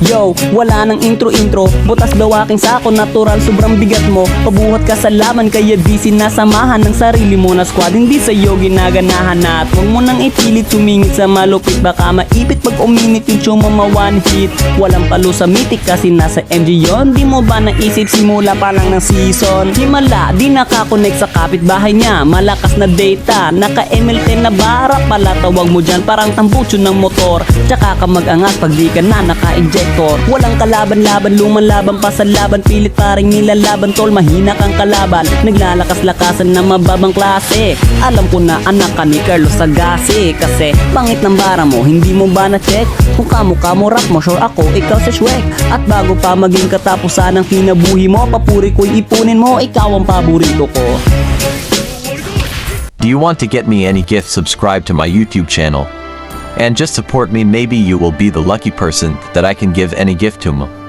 Yo, wala nang intro-intro. Butas daw aking sako, natural, sobrang bigat mo. Pabuhat ka sa laban, kaya di sinasamahan ng sarili mo na squad. Hindi sa'yo ginaganahan na at huwag mo nang ipilit sumingit sa malupit. Baka maipit pag uminit yung chumama one hit. Walang palo sa mythic kasi nasa MG yun. Di mo ba naisip simula pa lang ng season? Himala, di nakakonect sa kapitbahay niya. Malakas na data, naka-ML10 na bara pala tawag mo dyan. Parang tambucho ng motor. Tsaka ka mag-angas pag di ka na naka-injector. Walang kalaban-laban, lumalaban pa sa laban. Pilit paring nilalaban tol, mahina kang kalaban. Naglalakas-lakasan na mababang klase. Alam ko na anak ka ni Carlos Sagasi. Kasi pangit ng bara mo, hindi mo ba na-check? Kung kamukha mo rap mo, sure ako, ikaw sa Shrek. At bago pa maging katapusan ng kinabuhi mo, papuri ko'y ipunin mo, ikaw ang paborito ko. Do you want to get me any gift? Subscribe to my YouTube channel. And just support me, maybe you will be the lucky person that I can give any gift to.